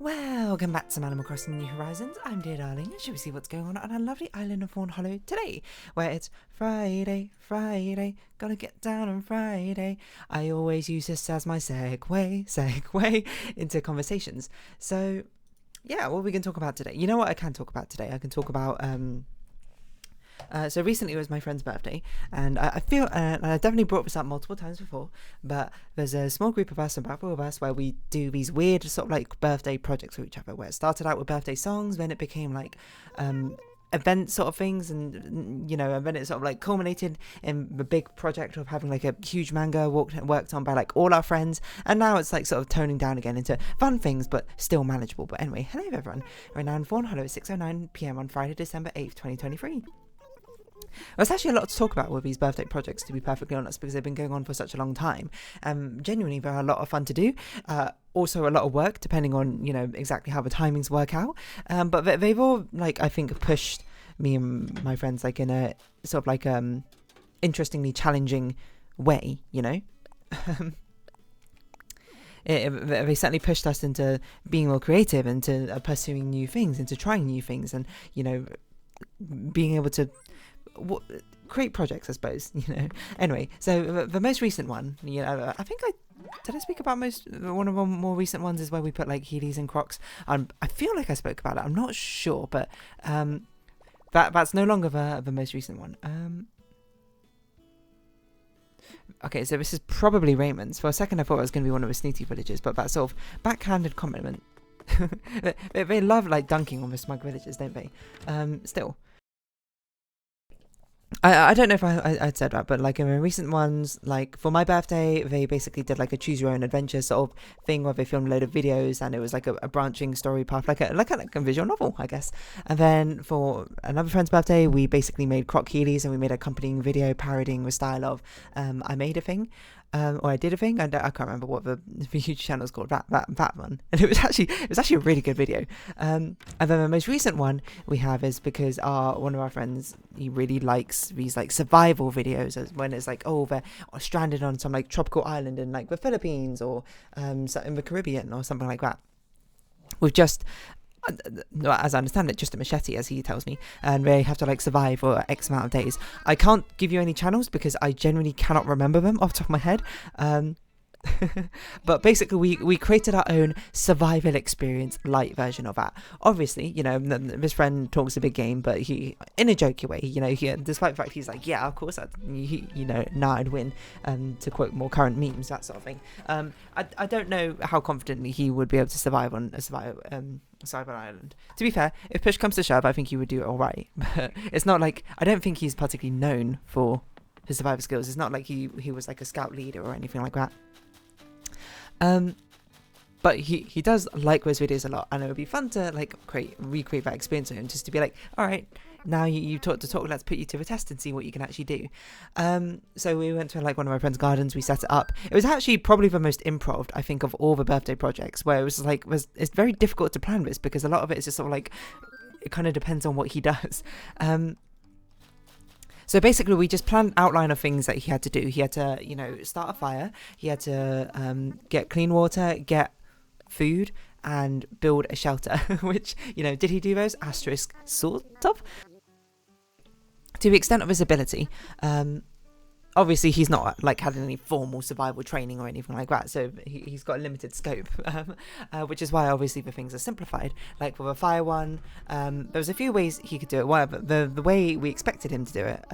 Welcome back to Animal Crossing New Horizons. I'm dear darling, and shall we see what's going on our lovely island of Fawnhollow today, where it's Friday, gotta get down on Friday. I always use this as my segue into conversations. So, yeah, what are we going to talk about today? You know what I can talk about today? I can talk about, so recently it was my friend's birthday, and I feel, and I definitely brought this up multiple times before, but there's a small group of us, about 4 of us, where we do these weird sort of like birthday projects with each other, where it started out with birthday songs, then it became like event sort of things, and and then it sort of like culminated in the big project of having like a huge manga worked on by like all our friends, and now it's like sort of toning down again into fun things but still manageable. But anyway, hello everyone, right now in Fawnhallow at 6:09 p.m. on Friday, December 8th, 2023. There's actually a lot to talk about with these birthday projects, to be perfectly honest, because they've been going on for such a long time. Genuinely, they're a lot of fun to do. Also a lot of work, depending on, exactly how the timings work out. But they've all, I think, pushed me and my friends, in a sort of, interestingly challenging way, They certainly pushed us into being more creative, into pursuing new things, into trying new things, and, being able to create projects, I suppose. Anyway, so the most recent one, I think did I speak about one of the more recent ones is where we put like Heelys and Crocs. I feel like I spoke about it, I'm not sure, but that's no longer the most recent one. Okay, so this is probably Raymond's. For a second I thought it was going to be one of the snooty villagers, but that sort of backhanded compliment. they love like dunking on the smug villagers, don't they? Still, I don't know if I'd said that, but like in the recent ones, like for my birthday, they basically did like a choose your own adventure sort of thing where they filmed a load of videos, and it was like a branching story path, like a visual novel, I guess. And then for another friend's birthday, we basically made Croc Heelys, and we made an accompanying video parodying the style of I made a thing. Or I did a thing. I can't remember what the huge channel is called. That one, and it was actually a really good video. And then the most recent one we have is because one of our friends, he really likes these like survival videos, when it's like, oh, they're stranded on some like tropical island in like the Philippines or in the Caribbean or something like that. With just, as I understand it, just a machete, as he tells me, and they have to like survive for X amount of days. I can't give you any channels because I genuinely cannot remember them off the top of my head. But basically we created our own survival experience light version of that. Obviously, this friend talks a big game, but he, in a jokey way, he, despite the fact he's like, yeah, of course nah, I'd win, to quote more current memes, that sort of thing. I don't know how confidently he would be able to survive on a survival island. To be fair, if push comes to shove, I think he would do it all right. But it's not like, I don't think he's particularly known for his survival skills. It's not like he was like a scout leader or anything like that. But he does like those videos a lot, and it would be fun to like recreate that experience for him, just to be like, all right, now you talk, let's put you to the test and see what you can actually do. So we went to like one of my friend's gardens, we set it up. It was actually probably the most improv, I think, of all the birthday projects, where it was like, it's very difficult to plan this, because a lot of it is just sort of like, it kind of depends on what he does. So basically, we just planned an outline of things that he had to do. He had to, start a fire. He had to get clean water, get food, and build a shelter. Which, did he do those? Asterisk, sort of. To the extent of his ability. Obviously, he's not like had any formal survival training or anything like that, so he's got a limited scope, which is why obviously the things are simplified. Like for the fire one, there was a few ways he could do it. Whatever the way we expected him to do it.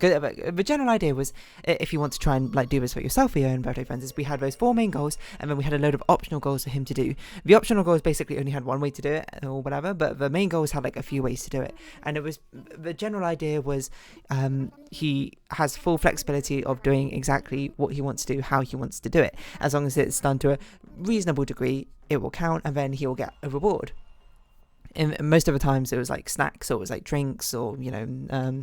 The general idea was, if you want to try and like do this for yourself for your own birthday friends, is we had those 4 main goals, and then we had a load of optional goals for him to do. The optional goals basically only had one way to do it or whatever, but the main goals had like a few ways to do it. And it was, the general idea was, he has full flexibility of doing exactly what he wants to do, how he wants to do it. As long as it's done to a reasonable degree, it will count, and then he will get a reward. And most of the times it was like snacks, or it was like drinks, or and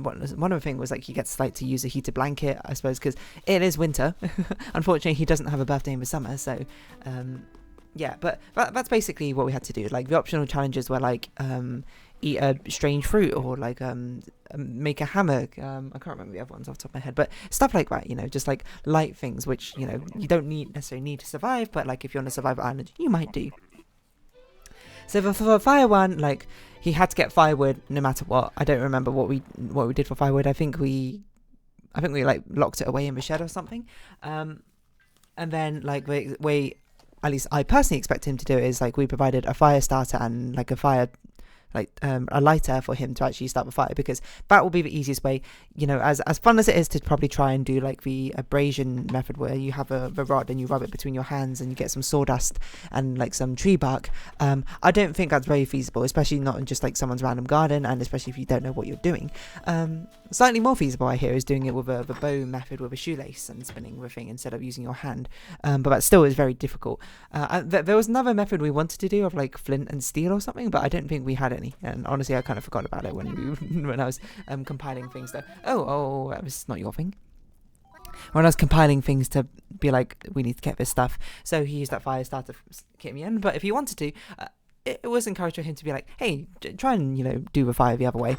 one of the things was like he gets like to use a heated blanket, I suppose, because it is winter. Unfortunately, he doesn't have a birthday in the summer, so yeah, but that's basically what we had to do. Like the optional challenges were like eat a strange fruit, or like make a hammock. I can't remember the other ones off the top of my head, but stuff like that, you know, just like light things which, you know, you don't necessarily need to survive, but like if you're on a survival island you might do. So for fire one, like he had to get firewood no matter what. I don't remember what we did for firewood. I think we like locked it away in the shed or something. And then like we at least I personally expect him to do it is like we provided a fire starter and like a fire, like a lighter for him to actually start the fire, because that will be the easiest way, you know, as fun as it is to probably try and do like the abrasion method where you have the rod and you rub it between your hands and you get some sawdust and like some tree bark. I don't think that's very feasible, especially not in just like someone's random garden, and especially if you don't know what you're doing. Slightly more feasible I hear is doing it with the bow method with a shoelace and spinning the thing instead of using your hand, but that still is very difficult. There was another method we wanted to do of like flint and steel or something, but I don't think we had any, and honestly I kind of forgot about it when I was compiling things though. Oh, that was not your thing. When I was compiling things to be like, we need to get this stuff, so he used that fire starter to get me in. But if he wanted to, it was encouraged for him to be like, hey, try and, you know, do the fire the other way.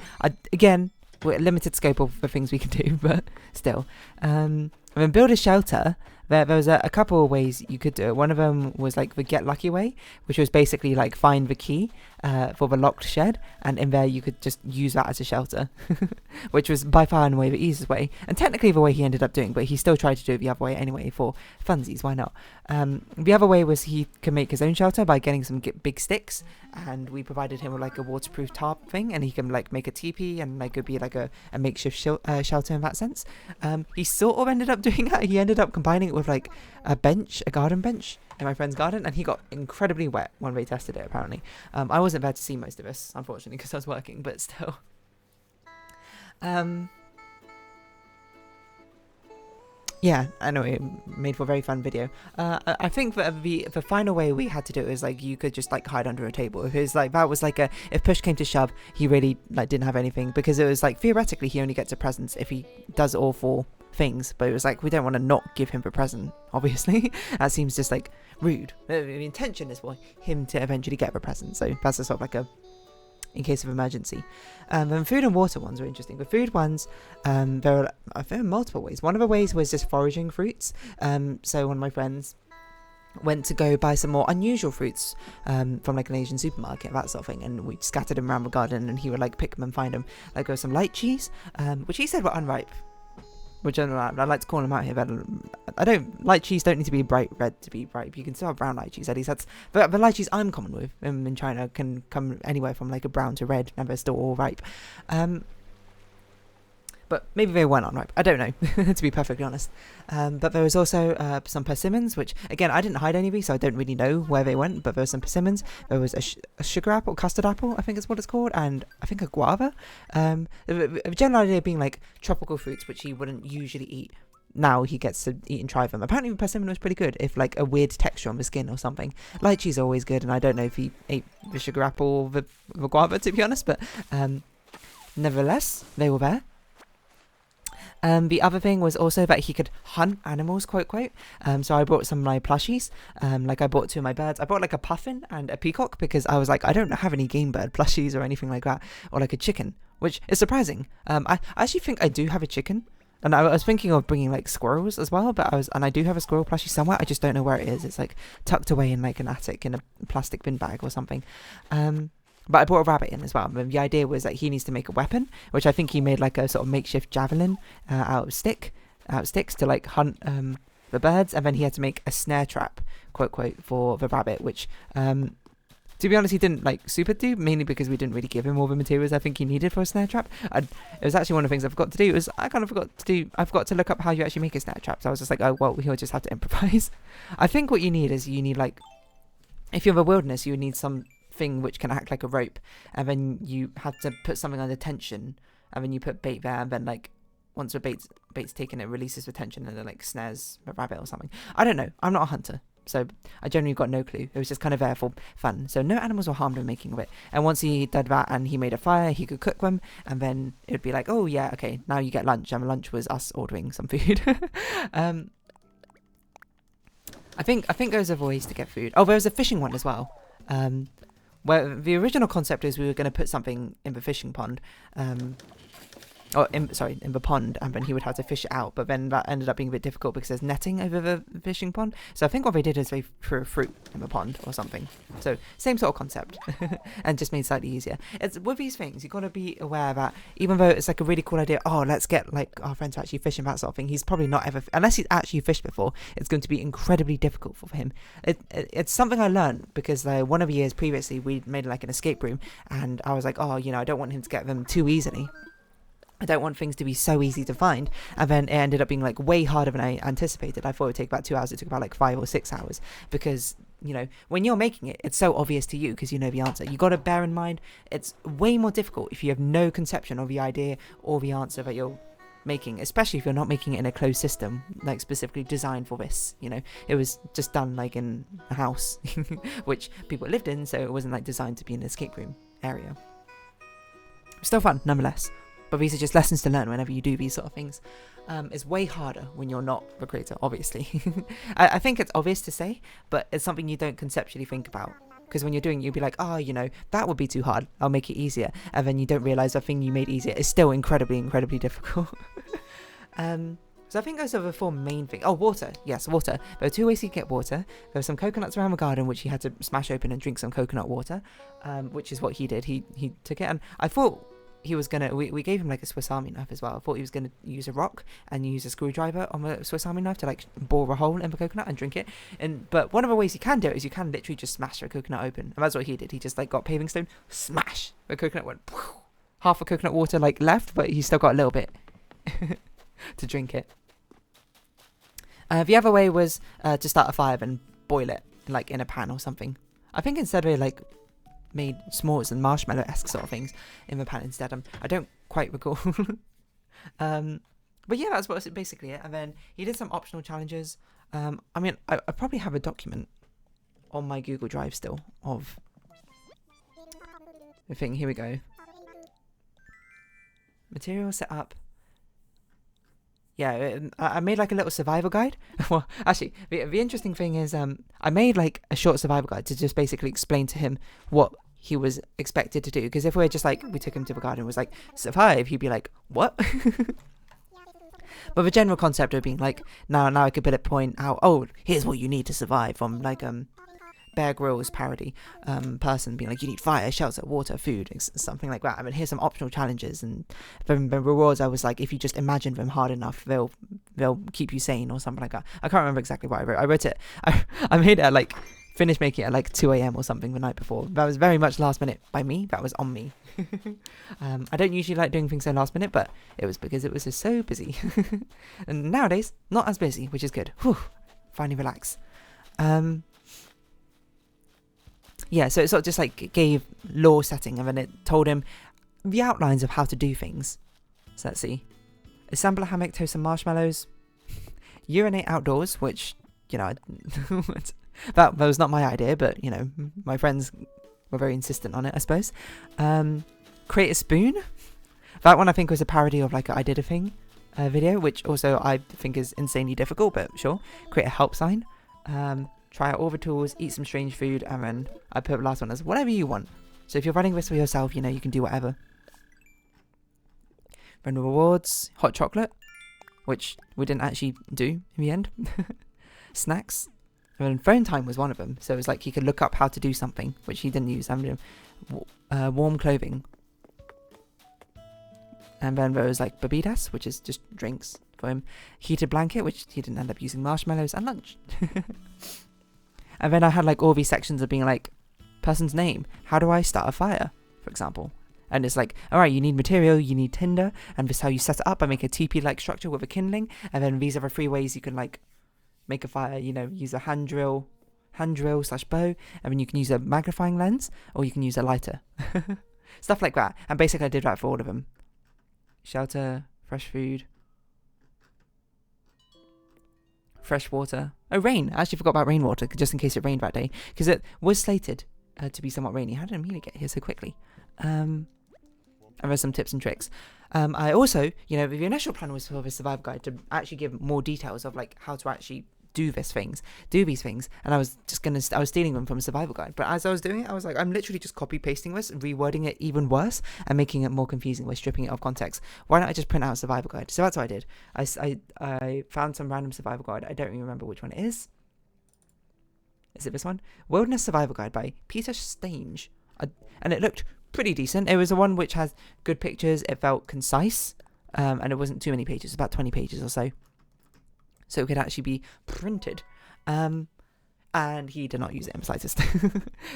Again, we're limited scope of the things we can do, but still. And then build a shelter. There was a couple of ways you could do it. One of them was like the get lucky way, which was basically like find the key for the locked shed, and in there you could just use that as a shelter, which was by far and away the easiest way, and technically the way he ended up doing, but he still tried to do it the other way anyway for funsies. Why not? The other way was he could make his own shelter by getting some big sticks, and we provided him with like a waterproof tarp thing, and he can like make a teepee and like it'd be like a makeshift shelter in that sense. He sort of ended up doing that. He ended up combining it with like a garden bench in my friend's garden, and he got incredibly wet when they tested it apparently. I wasn't there to see most of this, unfortunately, because I was working, but still. Yeah, anyway, made for a very fun video. I think that the final way we had to do it is like you could just like hide under a table. Because like that was like if push came to shove, he really like didn't have anything, because it was like theoretically he only gets a present if he does all 4 things, but it was like we don't want to not give him the present, obviously. That seems just like rude. The intention is for him to eventually get the present, so that's a sort of like a in case of emergency. And food and water ones were interesting. The food ones, there are multiple ways. One of the ways was just foraging fruits. So one of my friends went to go buy some more unusual fruits from like an Asian supermarket, that sort of thing, and we scattered them around the garden, and he would like pick them and find them. Like there was some lychees, which he said were unripe, which I like to call them out here, but lychees don't need to be bright red to be ripe. You can still have brown lychees, at least that's, but the lychees I'm common with in China can come anywhere from like a brown to red, and they're still all ripe. But maybe they weren't unripe, I don't know, to be perfectly honest. But there was also some persimmons, which, again, I didn't hide any of these, so I don't really know where they went, but there were some persimmons. There was a sugar apple, custard apple, I think is what it's called, and I think a guava. The general idea being like tropical fruits, which he wouldn't usually eat. Now he gets to eat and try them. Apparently the persimmon was pretty good, if like a weird texture on the skin or something. Lychee's always good, and I don't know if he ate the sugar apple or the guava, to be honest, but nevertheless, they were there. The other thing was also that he could hunt animals, quote. So I brought some of my plushies. Like I bought 2 of my birds. I brought like a puffin and a peacock, because I was like, I don't have any game bird plushies or anything like that, or like a chicken, which is surprising. I actually think I do have a chicken, and I was thinking of bringing like squirrels as well, but I do have a squirrel plushie somewhere. I just don't know where it is. It's like tucked away in like an attic in a plastic bin bag or something. But I brought a rabbit in as well. And the idea was that he needs to make a weapon, which I think he made like a sort of makeshift javelin out of sticks to like hunt the birds, and then he had to make a snare trap, quote, for the rabbit, which to be honest he didn't like super do, mainly because we didn't really give him all the materials I think he needed for a snare trap. It was actually one of the things I forgot to do. I forgot to look up how you actually make a snare trap, so I was just like, oh well, he'll just have to improvise. I think what you need is like, if you're in the wilderness, you need some thing which can act like a rope, and then you have to put something under tension, and then you put bait there, and then like once the bait's taken, it releases the tension and it like snares a rabbit or something. I don't know, I'm not a hunter, so I generally got no clue. It was just kind of there for fun, so no animals were harmed in making of it. And once he did that and he made a fire, he could cook them, and then it would be like, oh yeah, okay, now you get lunch, and lunch was us ordering some food. I think those are ways to get food. Oh, there was a fishing one as well. Where the original concept is we were going to put something in the fishing pond, in the pond, and then he would have to fish it out. But then that ended up being a bit difficult because there's netting over the fishing pond. So I think what they did is they threw a fruit in the pond or something. So same sort of concept, and just made it slightly easier. It's with these things, you've got to be aware that even though it's like a really cool idea, oh, let's get like our friend to actually fish and that sort of thing, he's probably not ever, unless he's actually fished before, it's going to be incredibly difficult for him. It's something I learned because one of the years previously we made like an escape room, and I was like, oh, I don't want him to get them too easily. I don't want things to be so easy to find. And then it ended up being like way harder than I anticipated. I thought it would take about 2 hours. It took about like 5 or 6 hours because, when you're making it, it's so obvious to you because you know the answer. You got to bear in mind, it's way more difficult if you have no conception of the idea or the answer that you're making, especially if you're not making it in a closed system, like specifically designed for this. It was just done like in a house, which people lived in, so it wasn't like designed to be an escape room area. Still fun, nonetheless. But these are just lessons to learn whenever you do these sort of things. It's way harder when you're not the creator, obviously. I think it's obvious to say, but it's something you don't conceptually think about. Because when you're doing it, you'll be like, that would be too hard. I'll make it easier. And then you don't realize the thing you made easier is still incredibly, incredibly difficult. So I think those are the 4 main things. Oh, water. Yes, water. There were 2 ways you could get water. There were some coconuts around the garden, which he had to smash open and drink some coconut water, which is what he did. He took it. And I thought he was gonna, we gave him like a Swiss Army knife as well. I thought he was gonna use a rock and use a screwdriver on the Swiss Army knife to like bore a hole in the coconut and drink it. But one of the ways you can do it is you can literally just smash the coconut open, and that's what he did. He just like got paving stone, smash the coconut, went half a coconut water like left, but he still got a little bit to drink it. The other way was to start a fire and boil it like in a pan or something. I think instead we like made s'mores and marshmallow-esque sort of things in the pan instead. I don't quite recall. But yeah, that's what basically it. And then he did some optional challenges. I probably have a document on my Google Drive still of the thing. Here we go. Material set up. Yeah, I made like a little survival guide. Well, actually, the interesting thing is I made like a short survival guide to just basically explain to him what he was expected to do. Because if we're just like, we took him to the garden and was like, survive, he'd be like, what? But the general concept of being like, now I could bullet point out, oh, here's what you need to survive, from like Bear Grylls parody person being like, you need fire, shelter, water, food, something like that. I mean, here's some optional challenges, and the rewards, I was like, if you just imagine them hard enough, they'll keep you sane or something like that. I can't remember exactly what I wrote. I wrote it, I made it at like, finished making it at like 2 a.m. or something the night before. That was very much last minute by me. That was on me. I don't usually like doing things so last minute, but it was because it was just so busy. And nowadays, not as busy, which is good. Whew, finally relax. Yeah, so it sort of just like gave law setting, and then it told him the outlines of how to do things. So let's see. Assemble a hammock, toast some marshmallows. Urinate outdoors, which, that was not my idea, but, my friends were very insistent on it, I suppose. Create a spoon. That one I think was a parody of like I Did a Thing video, which also I think is insanely difficult, but sure. Create a help sign. Try out all the tools, eat some strange food, and then I put the last one as whatever you want. So if you're running this for yourself, you can do whatever. Then the rewards, hot chocolate, which we didn't actually do in the end. Snacks. And then phone time was one of them. So it was like he could look up how to do something, which he didn't use. Warm clothing. And then there was like bebidas, which is just drinks for him. Heated blanket, which he didn't end up using, marshmallows, and lunch. And then I had like all these sections of being like, person's name, how do I start a fire, for example. And it's like, alright, you need material, you need tinder, and this is how you set it up. I make a teepee-like structure with a kindling, and then these are the 3 ways you can like make a fire. Use a hand drill / bow, and then you can use a magnifying lens, or you can use a lighter. Stuff like that. And basically I did that for all of them. Shelter, fresh food, fresh water. Oh, rain. I actually forgot about rainwater, just in case it rained that day, because it was slated to be somewhat rainy. How did I mean to get here so quickly? And there's some tips and tricks. I also, the initial plan was for the survival guide to actually give more details of like how to actually these things, and I was stealing them from a survival guide. But as I was doing it, I was like, I'm literally just copy pasting this and rewording it even worse and making it more confusing by stripping it of context. Why don't I just print out a survival guide? So that's what I did. I found some random survival guide. I don't even remember which one it is. Is it this one? Wilderness Survival Guide by Peter Stange. And it looked pretty decent. It was the one which has good pictures. It felt concise. And it wasn't too many pages, about 20 pages or so. So it could actually be printed. And he did not use it in the slightest.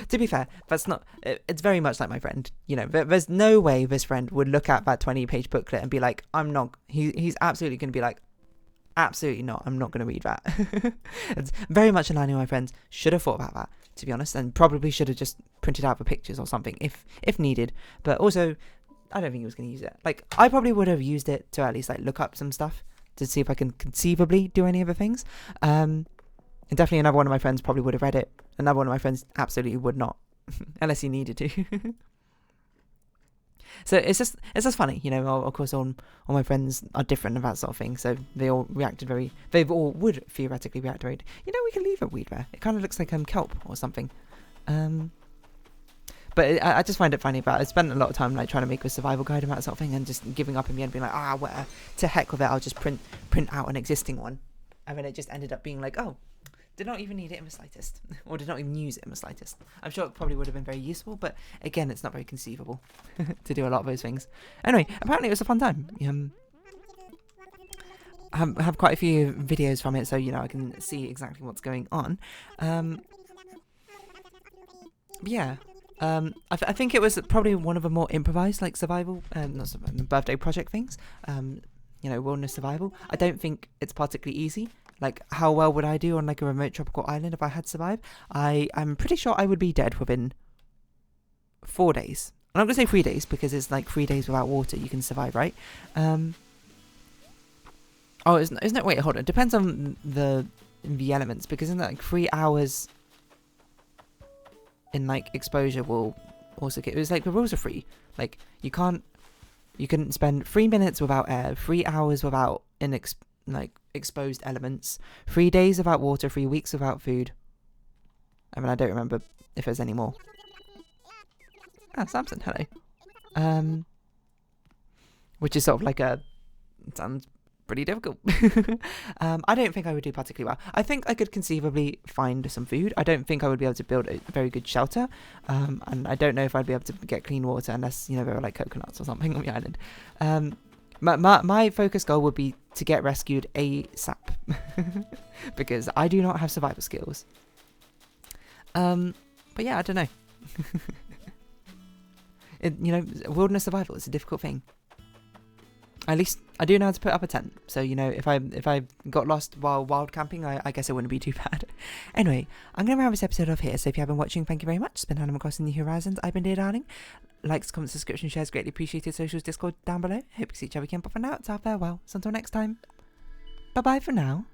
To be fair, that's not... It's very much like my friend. You know, there's no way this friend would look at that 20-page booklet and be like, I'm not... He's absolutely going to be like, absolutely not. I'm not going to read that. It's very much in line with my friends. Should have thought about that, to be honest, and probably should have just printed out the pictures or something if needed. But also, I don't think he was going to use it. Like, I probably would have used it to at least like look up some stuff to see if I can conceivably do any other things. And definitely another one of my friends probably would have read it. Another one of my friends absolutely would not, unless he needed to. So it's just funny, you know. Of course, all my friends are different about that sort of thing, so they all would theoretically react very. You know, we can leave a weed there. It kind of looks like kelp or something. But I just find it funny. But I spent a lot of time like trying to make a survival guide about that sort of thing, and just giving up in the end, being like, well, to heck with it. I'll just print out an existing one, and then it just ended up being like, oh. Did not even need it in the slightest, or did not even use it in the slightest. I'm sure it probably would have been very useful, but again, it's not very conceivable to do a lot of those things. Anyway, apparently it was a fun time. I have quite a few videos from it, so you know I can see exactly what's going on. Yeah, I think it was probably one of the more improvised, like survival, birthday project things. You know, wilderness survival. I don't think it's particularly easy. Like, how well would I do on like a remote tropical island if I had survived? I'm pretty sure I would be dead within 4 days. I'm not going to say 3 days, because it's like 3 days without water you can survive, right? Isn't it? Wait, hold on. It depends on the elements, because isn't that like 3 hours in like exposure will also get... It was like the rules are free. Like, you can spend 3 minutes without air, 3 hours without exposed elements, 3 days without water, 3 weeks without food. I mean, I don't remember if there's any more. Samson, hello. Which is sort of like sounds pretty difficult. I don't think I would do particularly well. I think I could conceivably find some food. I don't think I would be able to build a very good shelter. And I don't know if I'd be able to get clean water unless, you know, there were like coconuts or something on the island. My focus goal would be to get rescued ASAP. Because I do not have survival skills. But yeah, I don't know. You know, wilderness survival is a difficult thing. At least I do know how to put up a tent. So, you know, if I got lost while wild camping, I guess it wouldn't be too bad. Anyway, I'm going to round this episode off here. So if you have been watching, thank you very much. It's been Animal Crossing New Horizons. I've been Dear Darling. Likes, comments, subscription, shares, greatly appreciated. Socials, Discord down below. Hope you see each other again. But for now, it's our farewell. So until next time, bye-bye for now.